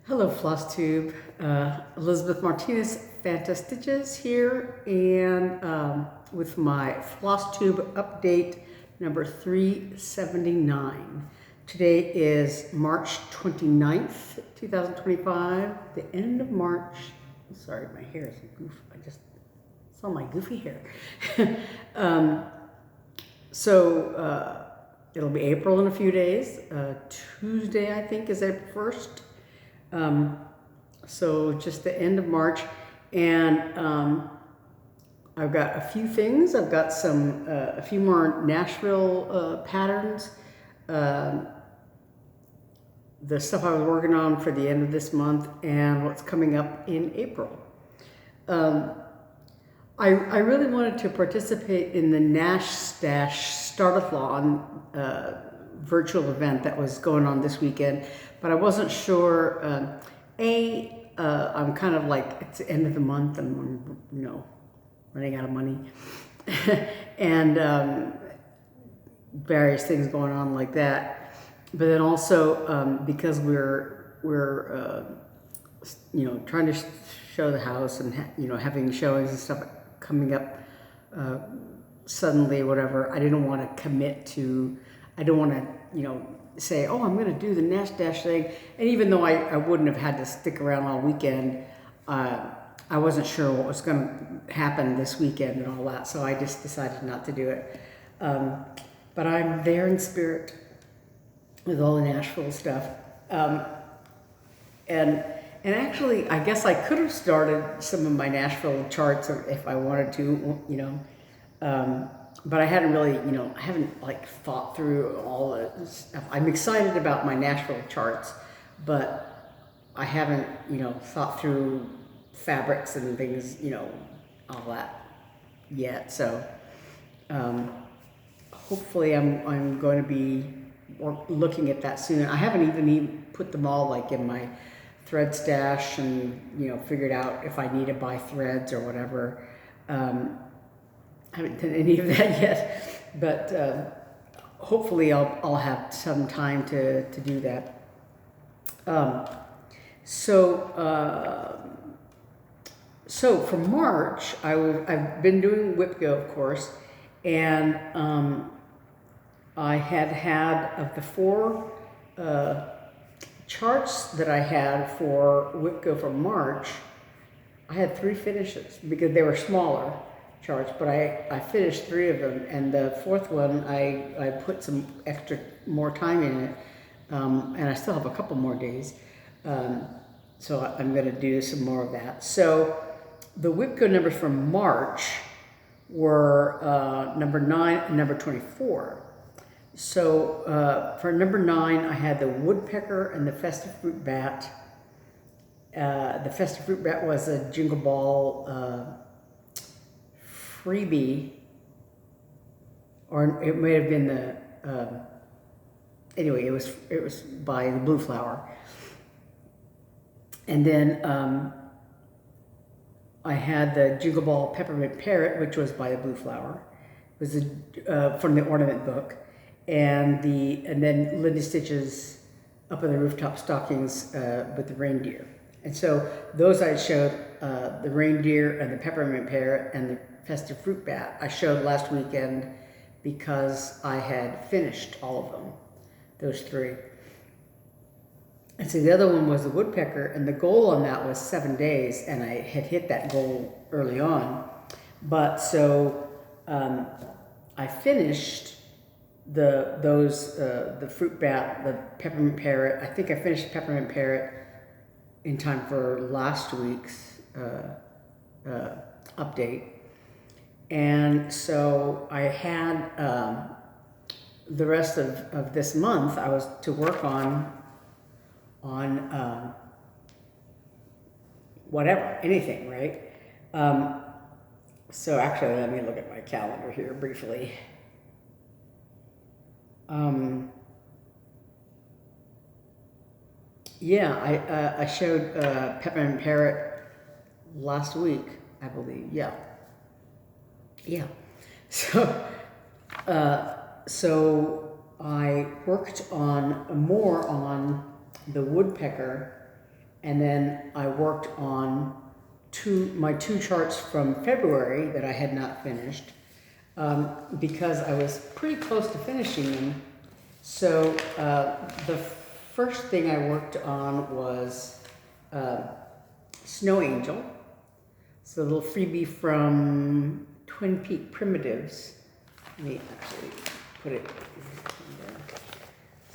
Hello, Flosstube. Elizabeth Martinez, phantastitches here, and with my Flosstube update number 379. Today is March 29th, 2025, the end of March. Sorry, my hair is a goof. I just saw my goofy hair. It'll be April in a few days. Tuesday, I think, is April 1st. So just the end of March, and I've got a few things. I've got a few more Nashville patterns. The stuff I was working on for the end of this month and what's coming up in April. I really wanted to participate in the Nash Stash Startathon virtual event that was going on this weekend, but I wasn't sure. I'm kind of like, it's the end of the month and I'm, running out of money, and various things going on like that. But then also because we're trying to show the house and having showings and stuff coming up suddenly, whatever. I didn't want to commit to. I don't want to say, oh, I'm going to do the Nash Dash thing. And even though I wouldn't have had to stick around all weekend, I wasn't sure what was going to happen this weekend and all that. So I just decided not to do it. But I'm there in spirit with all the Nashville stuff. And actually, I guess I could have started some of my Nashville charts if I wanted to, but I hadn't really, I haven't thought through all the stuff. I'm excited about my Nashville charts, but I haven't, thought through fabrics and things, all that yet. So hopefully I'm going to be looking at that soon. I haven't even put them all in my thread stash and, figured out if I need to buy threads or whatever. I haven't done any of that yet, but hopefully I'll have some time to do that. So for March, I've been doing WIPGO, of course, and I had of the 4 charts that I had for WIPGO for March, I had 3 finishes because they were smaller charts, but I finished 3 of them, and the 4th one I put some more time in it, and I still have a couple more days, so I'm going to do some more of that. So the WIPGO numbers for March were number 9 and number 24. So for number 9, I had the Woodpecker and the Festive Fruit Bat. The Festive Fruit Bat was a Jingle Ball Freebie, or it may have been the anyway, it was by the Blue Flower. And then I had the Jingle Ball Peppermint Parrot, which was by the Blue Flower. It was from the Ornament book, and then Lindy Stitches up in the Rooftop Stockings with the reindeer. And so those I showed, the reindeer and the Peppermint Parrot and the Festive Fruit Bat, I showed last weekend because I had finished all of them, those 3. And so the other one was the Woodpecker, and the goal on that was 7 days, and I had hit that goal early on. But so I finished the Fruit Bat, the Peppermint Parrot. I think I finished Peppermint Parrot in time for last week's update. And so I had the rest of this month I was to work on whatever, anything, right? So actually, let me look at my calendar here briefly. Yeah, I showed Peppermint Parrot last week, I believe. Yeah. So I worked more on the Woodpecker And then I worked on my two charts from February that I had not finished because I was pretty close to finishing them. So the first thing I worked on was Snow Angel. It's a little freebie from Twin Peak Primitives. Let me actually put it there.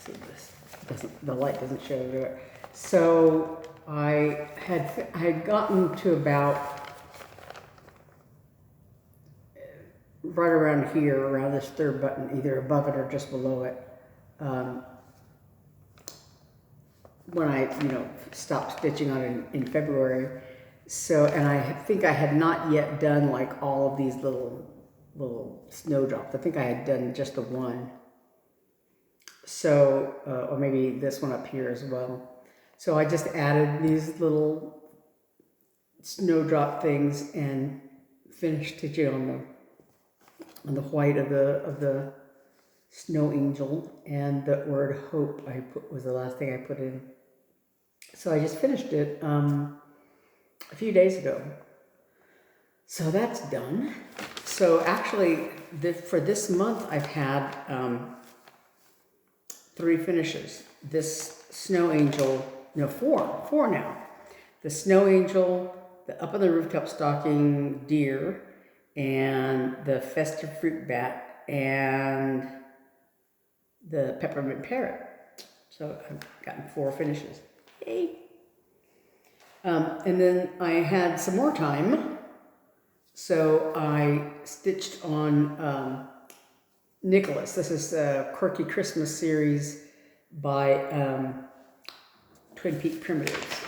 See, this doesn't, the light doesn't show there. So I had gotten to about right around here, around this third button, either above it or just below it, when I, stopped stitching on it in February. So, and I think I had not yet done like all of these little snowdrops. I think I had done just the one. So, or maybe this one up here as well. So I just added these little snowdrop things and finished stitching on the white of the Snow Angel, and the word hope was the last thing I put in. So I just finished it a few days ago. So that's done. So actually, for this month, I've had 3 finishes. This Snow Angel, four now. The Snow Angel, the Up on the Rooftop Stocking Deer, and the Festive Fruit Bat, and the Peppermint Parrot. So I've gotten 4 finishes. Yay! And then I had some more time, so I stitched on Nicholas. This is a Quirky Christmas series by Twin Peak Primitives.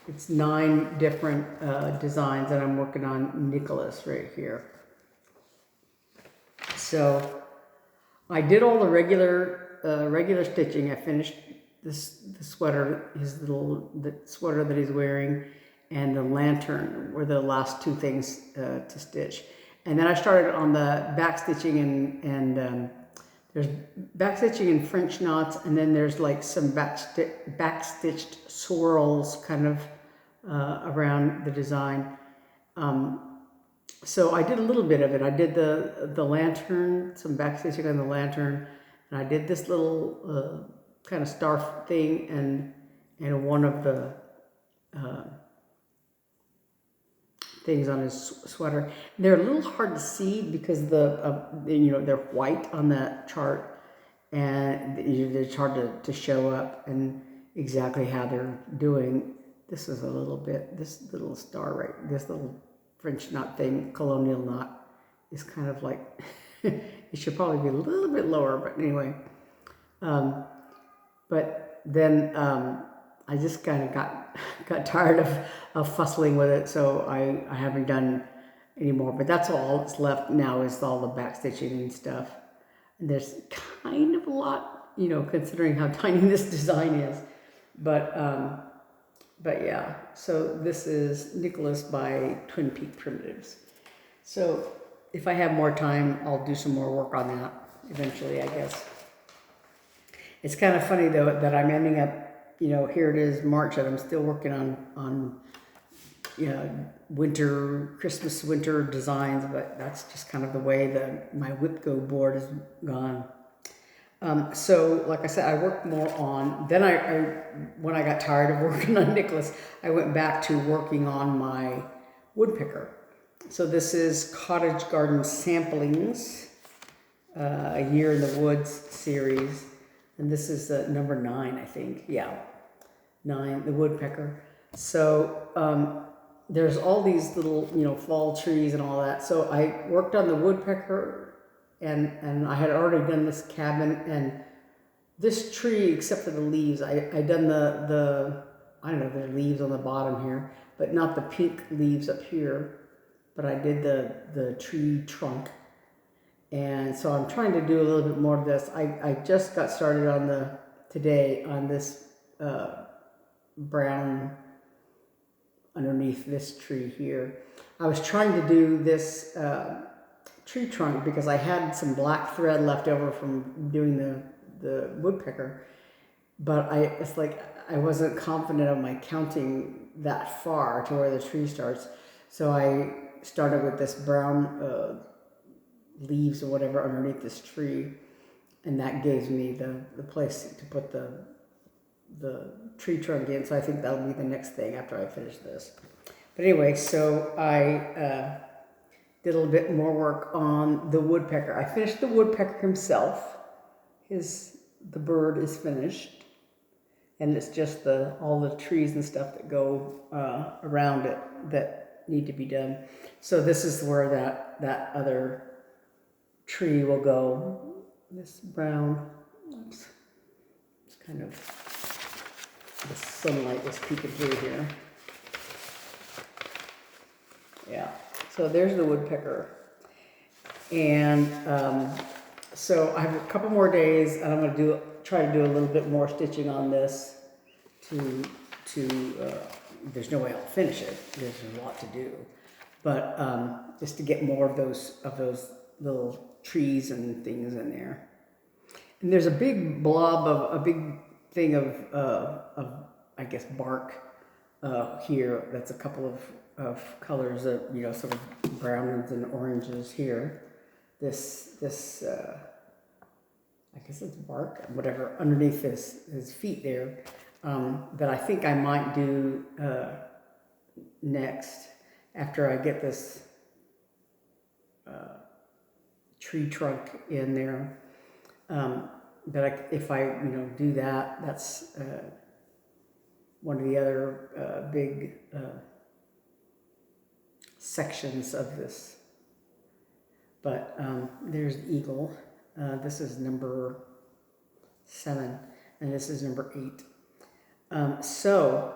It's 9 different designs, and I'm working on Nicholas right here. So I did all the regular stitching. I finished the sweater, the sweater that he's wearing, and the lantern were the last 2 things to stitch. And then I started on the back stitching, and there's back stitching in French knots, and then there's like some back stitched swirls kind of around the design. So I did a little bit of it. I did the lantern, some back stitching on the lantern, and I did this little kind of star thing, and one of the things on his sweater. They're a little hard to see because they're white on that chart, and it's hard to show up and exactly how they're doing. This is this little star right, this little French knot thing, colonial knot, is kind of like, it should probably be a little bit lower, but anyway. But then I just kind of got tired of fussling with it, so I haven't done anymore. But that's all that's left now is all the back stitching and stuff. And there's kind of a lot, considering how tiny this design is. But yeah, so this is Nicholas by Twin Peak Primitives. So if I have more time, I'll do some more work on that eventually, I guess. It's kind of funny though that I'm ending up, here it is March, and I'm still working on Christmas winter designs, but that's just kind of the way my WIPGO board has gone. So like I said, I worked more on, then when I got tired of working on Nicholas, I went back to working on my Woodpecker. So this is Cottage Garden Samplings, A Year in the Woods series. And this is number 9, I think. Yeah, 9, the Woodpecker. So there's all these little, fall trees and all that. So I worked on the Woodpecker, and I had already done this cabin, and this tree, except for the leaves, I done I don't know, there are leaves on the bottom here, but not the pink leaves up here. But I did the tree trunk. And so I'm trying to do a little bit more of this. I just got started on today on this brown underneath this tree here. I was trying to do this tree trunk because I had some black thread left over from doing the Woodpecker. but it's like I wasn't confident of my counting that far to where the tree starts. So I started with this brown leaves or whatever underneath this tree, and that gave me the place to put the tree trunk in. So I think that'll be the next thing after I finish this. But anyway, so I did a little bit more work on the woodpecker. I finished the woodpecker himself. The bird is finished, and it's just all the trees and stuff that go around it that need to be done. So this is where that other tree will go. This brown, oops, it's kind of, the sunlight is peeking through here. Yeah, so there's the woodpecker. And so I have a couple more days, and I'm going to try to do a little bit more stitching on this there's no way I'll finish it. There's a lot to do. But just to get more of those little trees and things in there. And there's a big blob a big thing of I guess bark here. That's a couple of colors of, you know, sort of browns and oranges here. This I guess it's bark, whatever, underneath his feet there, that I think I might do next after I get this tree trunk in there. But if I do that, that's one of the other big sections of this. But there's the eagle. This is number 7, and this is number 8. So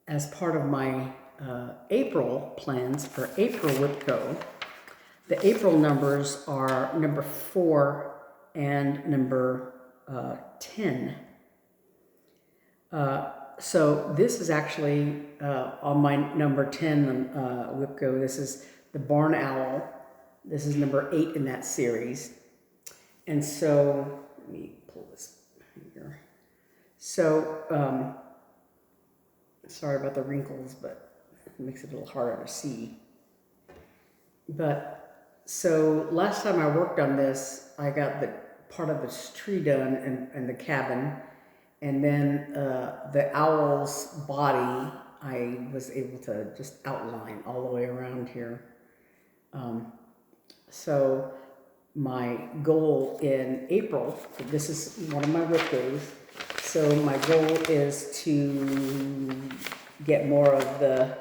as part of my April plans for April WIPGO, the April numbers are number 4 and number 10. So this is actually on my number 10 WIPGO. This is the barn owl. This is number 8 in that series. And so, let me pull this here. So, sorry about the wrinkles, but it makes it a little harder to see. But, so last time I worked on this, I got the part of this tree done and the cabin. And then the owl's body, I was able to just outline all the way around here. So my goal in April, this is one of my WIPGOs, so my goal is to get more of the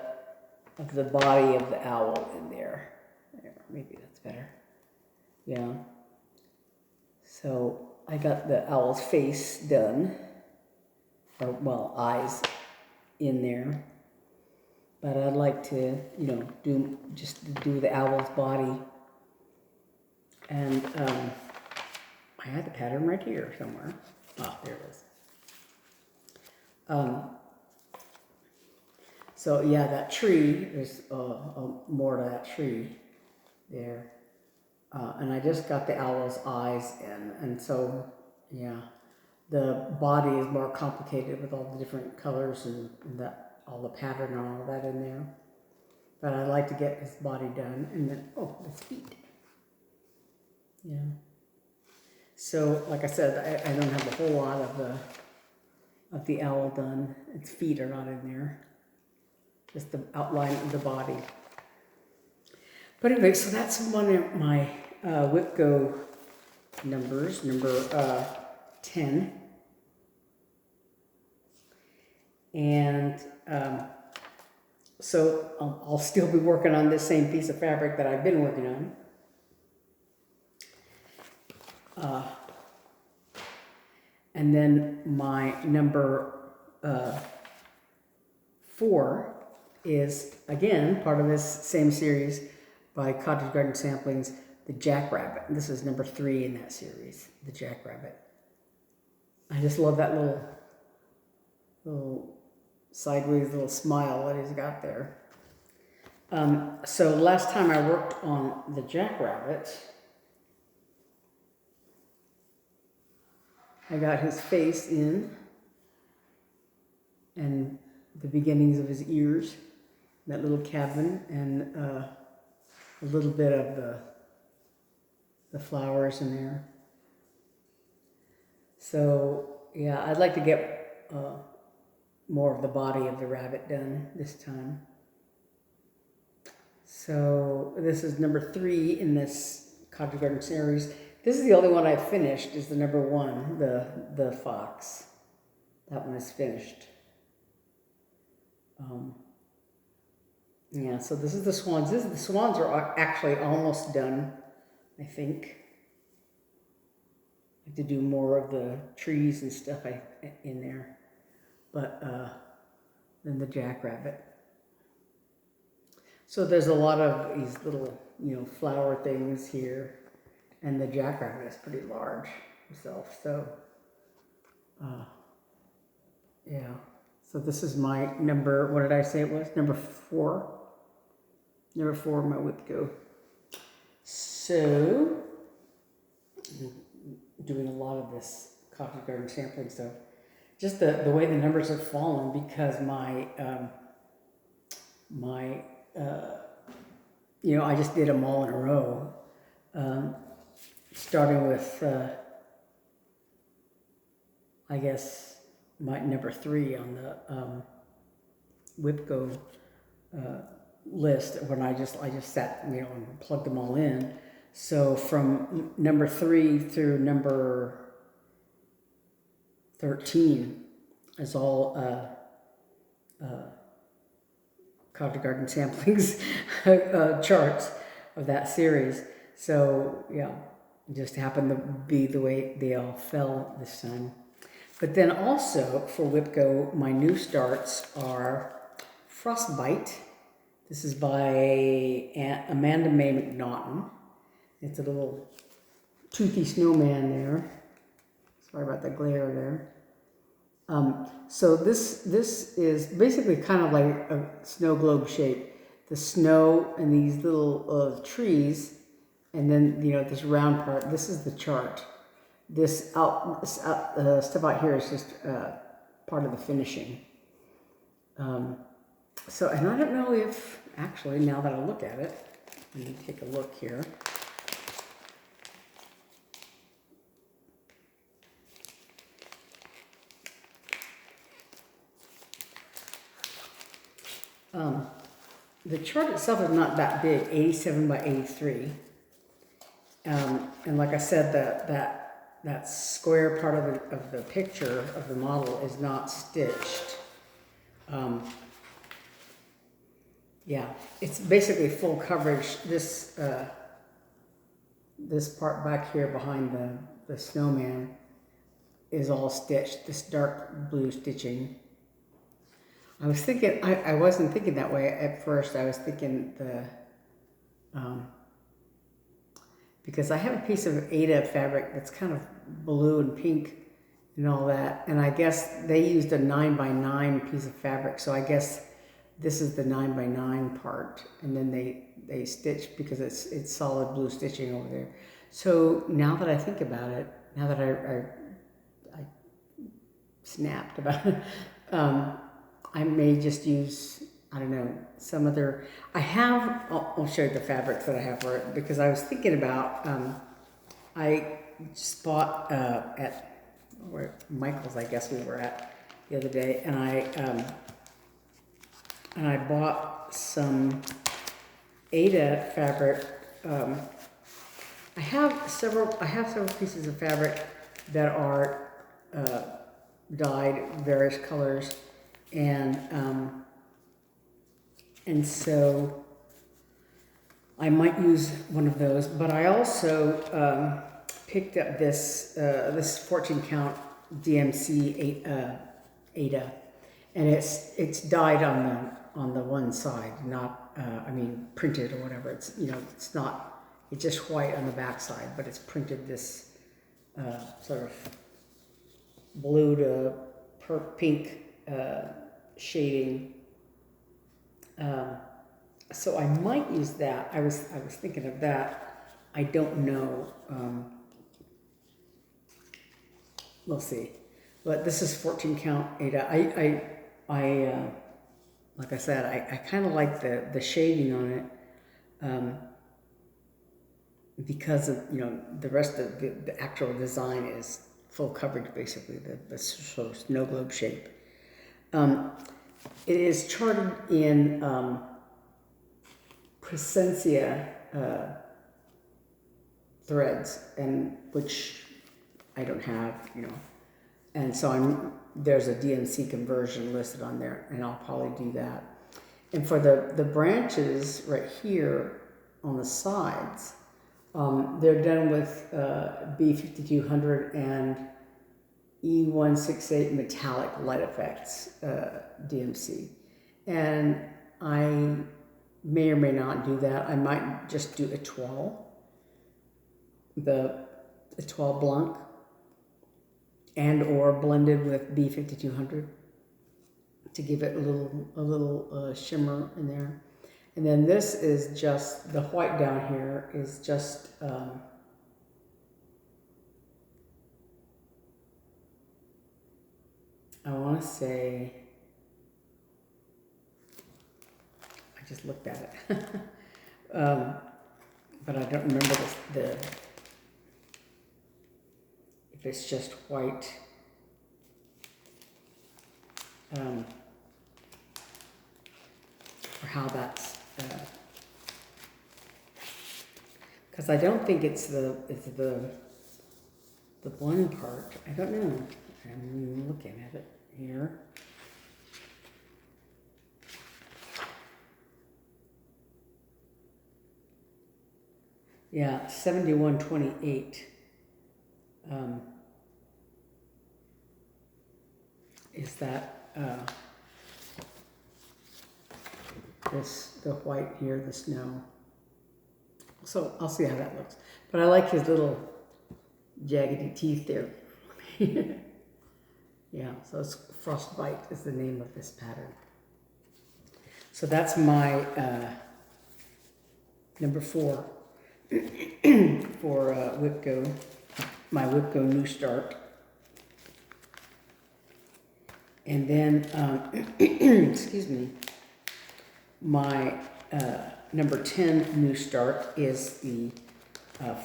body of the owl in there. Maybe that's better. Yeah. So I got the owl's face done. Or, well, eyes in there, but I'd like to, do the owl's body, and I had the pattern right here somewhere. Ah, there it is. So yeah, that tree, there's more to that tree there, and I just got the owl's eyes in, and so yeah. The body is more complicated with all the different colors and all the pattern and all that in there. But I'd like to get his body done, and then, his feet. Yeah. So, like I said, I don't have a whole lot of the owl done. Its feet are not in there. Just the outline of the body. But anyway, so that's one of my WIPGO numbers, number 10. And so I'll still be working on this same piece of fabric that I've been working on. And then my number 4 is, again, part of this same series by Cottage Garden Samplings, the Jackrabbit. This is number 3 in that series, the Jackrabbit. I just love that little sideways little smile that he's got there. So last time I worked on the Jackrabbit, I got his face in and the beginnings of his ears, that little cabin, and a little bit of the flowers in there. So yeah, I'd like to get more of the body of the rabbit done this time. So this is number 3 in this Cottage Garden series. This is the only one I've finished, is the number 1, the fox. That one is finished. Yeah, so this is the swans. The swans are actually almost done, I think. I have to do more of the trees and stuff in there. But then the jackrabbit. So there's a lot of these little, flower things here. And the jackrabbit is pretty large himself. So, yeah. So this is my number, what did I say it was? Number 4. Number 4, my WIPGO. So, I'm doing a lot of this Cottage Garden sampling stuff. Just the way the numbers have fallen, because I just did them all in a row. Starting with, I guess, my number 3 on the WIPGO list, when I just sat, and plugged them all in. So from number 3 through number 13 is all Cottage Garden samplings charts of that series. So yeah, it just happened to be the way they all fell this time. But then also for WIPGO, my new starts are Frostbite. This is by Amanda Mae MacNaughton. It's a little toothy snowman there. Sorry about the glare there. So this is basically kind of like a snow globe shape. The snow and these little trees, and then this round part. This is the chart. This stuff out here is just part of the finishing. So, and I don't know if, actually, now that I look at it, let me take a look here. The chart itself is not that big, 87 by 83. And like I said, that square part of the picture of the model is not stitched. Yeah, it's basically full coverage. This part back here behind the snowman is all stitched, this dark blue stitching. I was thinking, I wasn't thinking that way at first. I was thinking because I have a piece of Ada fabric that's kind of blue and pink and all that, and I guess they used a 9x9 piece of fabric, so I guess this is the 9x9 part, and then they stitched, because it's solid blue stitching over there. So now that I think about it, now that I snapped about it, I may just use, I don't know, some other, I'll show you the fabrics that I have for it, because I was thinking about, I just bought at Michael's, I guess we were at the other day, and I bought some Ada fabric. I have several pieces of fabric that are dyed various colors, and so I might use one of those. But I also picked up this 14 count DMC Ada, and it's dyed on the one side, not printed or whatever. It's it's not, it's just white on the back side, but it's printed this sort of blue to pink shading. So I might use that. I was thinking of that. I don't know we'll see. But this is 14 count 8. Like I said, I kind of like the shading on it, because of, you know, the rest of the actual design is full coverage, basically, the sort of snow globe shape. It is charted in Presencia threads, and which I don't have, you know, and so there's a DMC conversion listed on there, and I'll probably do that. And for the branches right here on the sides, they're done with B5200 and E168 metallic light effects DMC, and I may or may not do that. I might just do Etoile, the Etoile Blanc, and or blended with B5200 to give it a little shimmer in there. And then this is just, the white down here is just I want to say, I just looked at it, but I don't remember if it's just white. Or how that's, because I don't think it's the blend part. I don't know. I'm looking at it here. Yeah, 7128 is that the white here, the snow. So I'll see how that looks. But I like his little jaggedy teeth there. Yeah, so it's Frostbite is the name of this pattern. So that's my number 4 for WIPGO, my WIPGO New Start. And then, excuse me, my number 10 New Start is the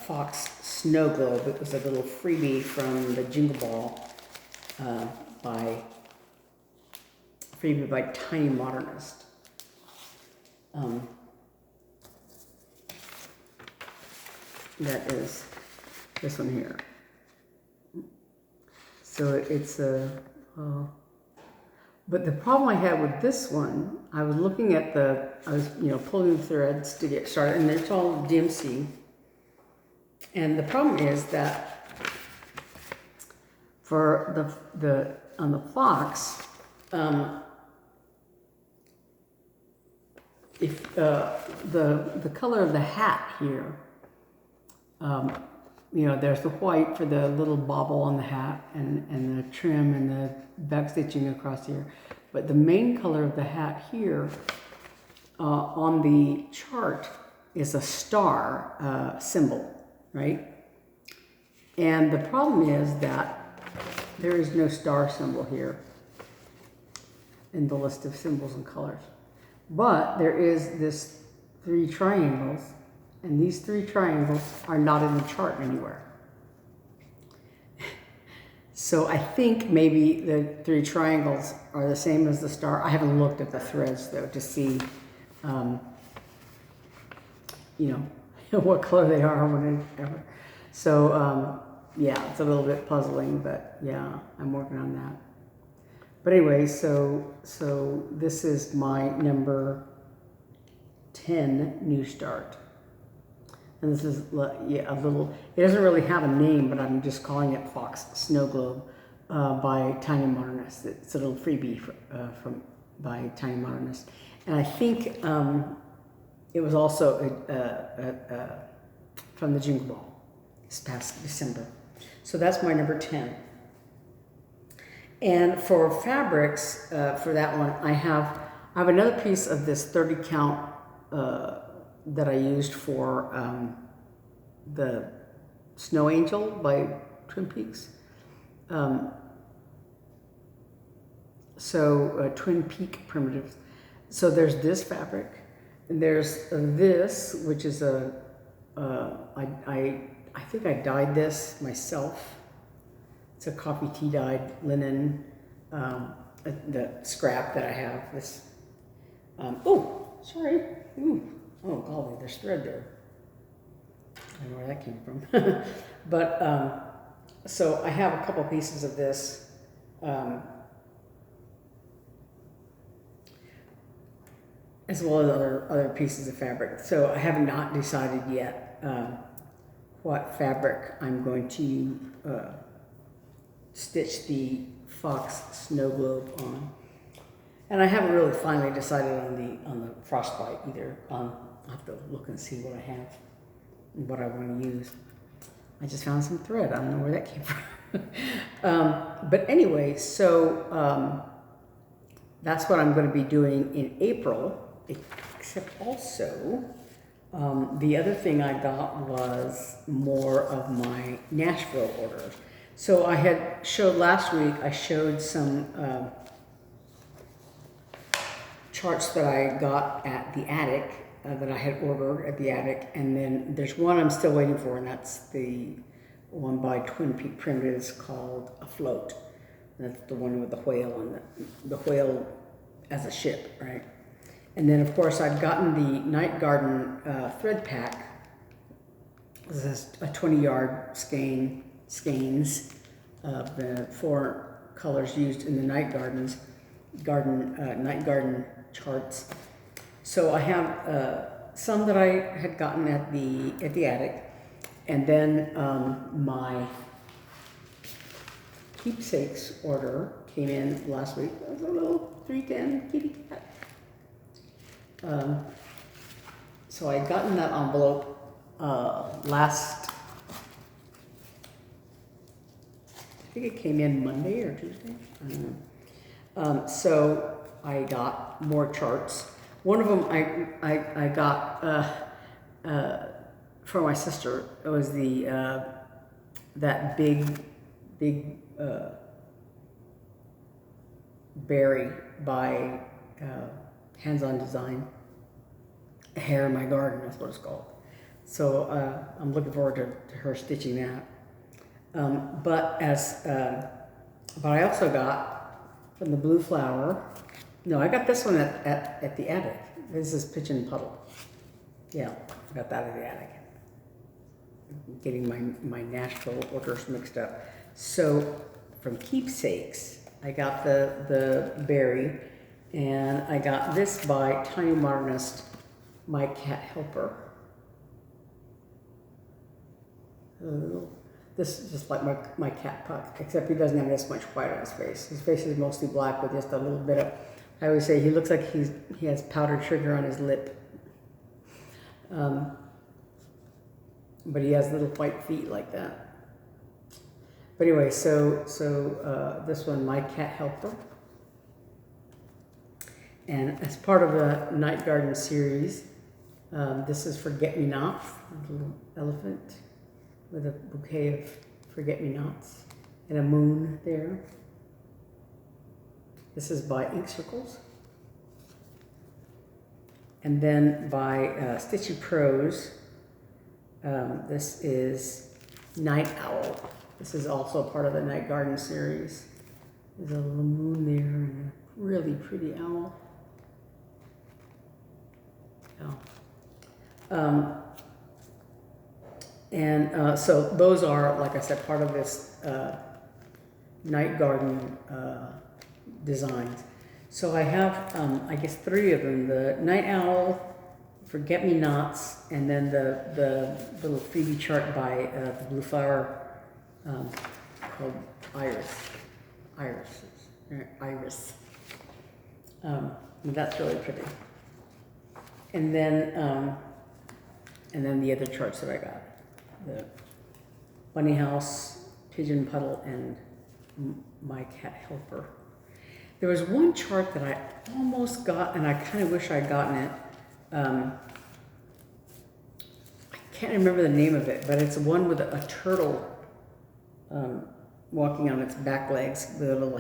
Fox Snow Globe. It was a little freebie from the Jingle Ball by TinyModernist. That is this one here. So it's a, but the problem I had with this one, I was looking at I was pulling the threads to get started, and it's all DMC. And the problem is that for on the Fox, if the color of the hat here, there's the white for the little bauble on the hat and the trim and the back stitching across here. But the main color of the hat here on the chart is a star symbol, right? And the problem is that there is no star symbol here in the list of symbols and colors. But there is this 3 triangles, and these 3 triangles are not in the chart anywhere. So I think maybe the 3 triangles are the same as the star. I haven't looked at the threads though to see, what color they are or whatever. So yeah, it's a little bit puzzling, but yeah, I'm working on that. But anyway, so this is my number 10 New Start. And this is, yeah, a little, it doesn't really have a name, but I'm just calling it Fox Snow Globe by TinyModernist. It's a little freebie by TinyModernist. And I think it was also from the Jingle Ball this past December. So that's my number 10. And for fabrics, for that one, I have another piece of this 30 count that I used for the Snow Angel by Twin Peaks. Twin Peak primitives. So there's this fabric, and there's this, which is I think I dyed this myself. It's a coffee tea dyed linen, the scrap that I have. This, oh, sorry. Ooh, oh golly, there's thread there. I don't know where that came from. But, so I have a couple pieces of this. As well as other pieces of fabric. So I have not decided yet what fabric I'm going to stitch the fox snow globe on. And I haven't really finally decided on the frostbite either. I'll have to look and see what I have and what I want to use. I just found some thread. I don't know where that came from. But anyway, so that's what I'm going to be doing in April. Except also, the other thing I got was more of my Nashville order. So I had showed last week, I showed some charts that I got at the attic, that I had ordered at the attic. And then there's one I'm still waiting for, and that's the one by Twin Peak Primitives called Afloat. That's the one with the whale on the whale as a ship, right? And then, of course, I'd gotten the Night Garden thread pack. This is a 20-yard skeins of the 4 colors used in the Night Garden charts. So I have some that I had gotten at the attic, and then my keepsakes order came in last week. It was a little 310 kitty cat. So I had gotten that envelope last, I think it came in Monday or Tuesday. I don't know. So I got more charts. One of them I got for my sister. It was the that big berry by Hands-On Design. Hair in My Garden, that's what it's called. So I'm looking forward to her stitching that. But I also got from the Blue Flower. No, I got this one at the attic. This is Pigeon Puddle. Yeah, I got that at the attic. I'm getting my Nashville orders mixed up. So from Keepsakes, I got the berry, and I got this by TinyModernist, My Cat Helper. This is just like my cat Puck, except he doesn't have this much white on his face. His face is mostly black with just a little bit of, I always say he looks like he has powdered sugar on his lip. But he has little white feet like that. But anyway, so this one, My Cat Helper. And as part of the Night Garden series, this is Forget-Me-Nots, a little elephant with a bouquet of forget-me-nots and a moon there. This is by Ink Circles. And then by Stitchy Prose, this is Night Owl. This is also part of the Night Garden series. There's a little moon there and a really pretty owl. Oh. So those are, like I said, part of this Night Garden designs. So I have, I guess, 3 of them: the Night Owl, Forget-Me-Nots, and then the little freebie chart by the Blue Flower called Iris. That's really pretty. And then the other charts that I got. The Bunny House, Pigeon Puddle, and My Cat Helper. There was one chart that I almost got, and I kind of wish I'd gotten it. I can't remember the name of it, but it's one with a turtle walking on its back legs with a little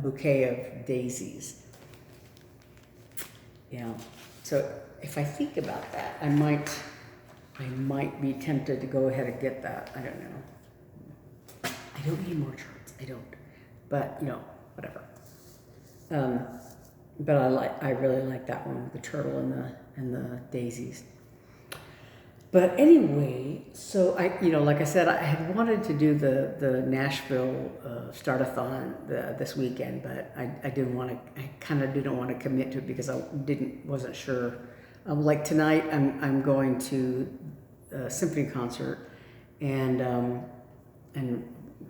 bouquet of daisies. Yeah. So if I think about that, I might be tempted to go ahead and get that. I don't know. I don't need more charts. I don't. But you know, whatever. But I really like that one with the turtle and the daisies. But anyway, so like I said, I had wanted to do the Nashville Start-a-thon this weekend, but I kind of didn't want to commit to it because I wasn't sure. Like tonight, I'm going to a symphony concert, and of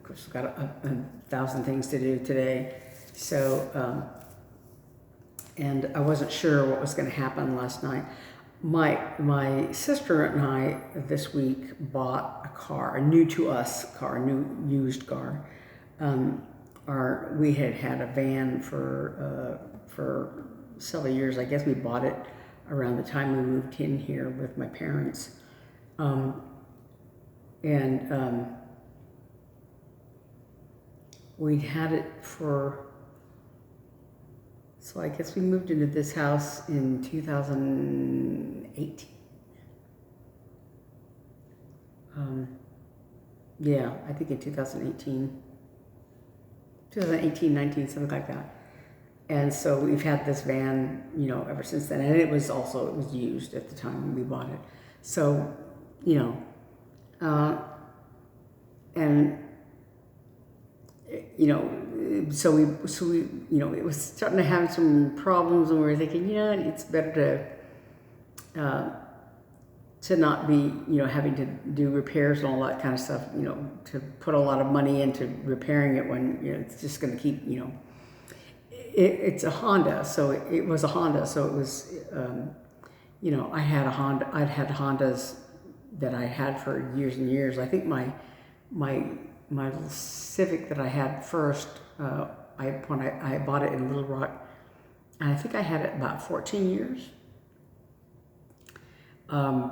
course I've got a thousand things to do today. So and I wasn't sure what was going to happen last night. My sister and I this week bought a car, a new to us car, a new used car. We had a van for several years. I guess we bought it around the time we moved in here with my parents, we'd had it for. So I guess we moved into this house in 2018. Yeah, I think in 2018, 19, something like that. And so we've had this van, ever since then. And it was used at the time we bought it. So, so we, it was starting to have some problems, and we were thinking, it's better to not be, having to do repairs and all that kind of stuff, to put a lot of money into repairing it when, it's just going to keep, it's a Honda. So it was a Honda. So it was, I'd had Hondas that I had for years and years. I think my little Civic that I had first, when I bought it in Little Rock, and I think I had it about 14 years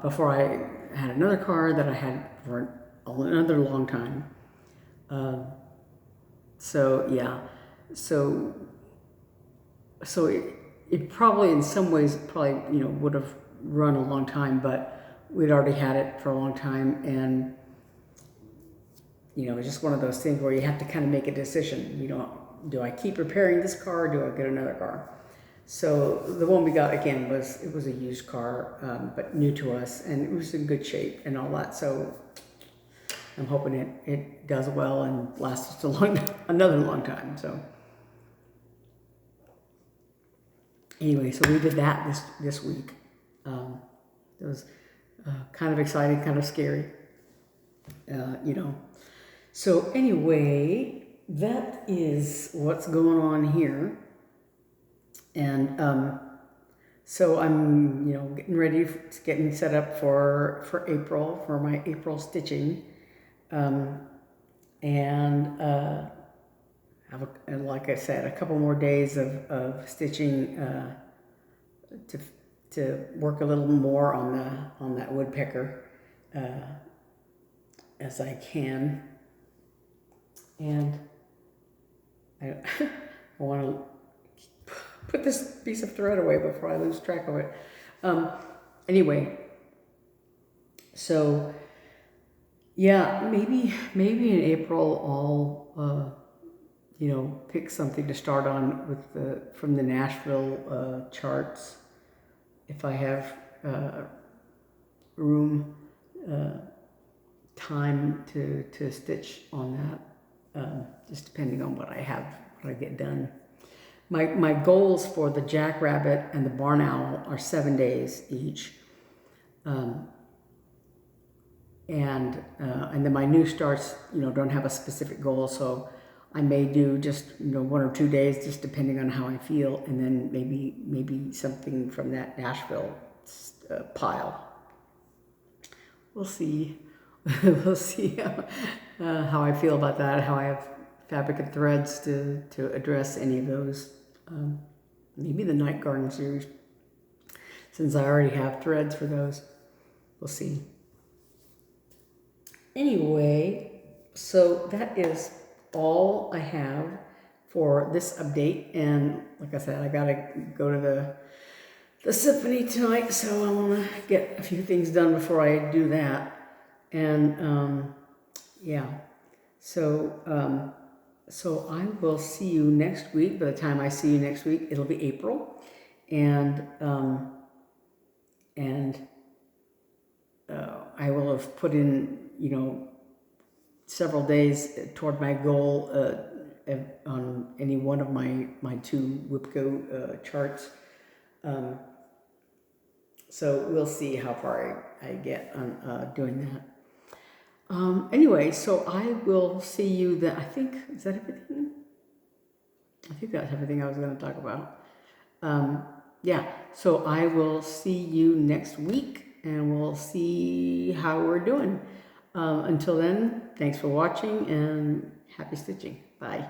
before I had another car that I had for another long time. So it probably in some ways would have run a long time, but we'd already had it for a long time, and it's just one of those things where you have to kind of make a decision. Do I keep repairing this car, or do I get another car? So the one we got, again, was a used car, but new to us, and it was in good shape and all that. So I'm hoping it does well and lasts another long time. So anyway, so we did that this week. It was kind of exciting, kind of scary, So anyway, that is what's going on here. And so I'm, getting set up for April, for my April stitching. And like I said, a couple more days of stitching to work a little more on that woodpecker as I can. And I want to put this piece of thread away before I lose track of it. Anyway, so yeah, maybe in April I'll pick something to start on from the Nashville charts, if I have room, time to stitch on that. Just depending on what I get done. My goals for the Jackrabbit and the Barn Owl are 7 days each. And then my new starts, don't have a specific goal, so I may do just 1 or 2 days, just depending on how I feel, and then maybe something from that Nashville pile. We'll see. We'll see how I feel about that, how I have fabric and threads to address any of those. Maybe the Night Garden series, since I already have threads for those. We'll see. Anyway, so that is all I have for this update. And like I said, I gotta go to the symphony tonight, so I want to get a few things done before I do that. And yeah, so so I will see you next week. By the time I see you next week, it'll be April, and I will have put in, you know, several days toward my goal on any one of my two WIPGO charts. So we'll see how far I get on doing that. Anyway, so I will see you then. I think, is that everything? I think that's everything I was going to talk about. Yeah, so I will see you next week, and we'll see how we're doing. Until then, thanks for watching, and happy stitching. Bye.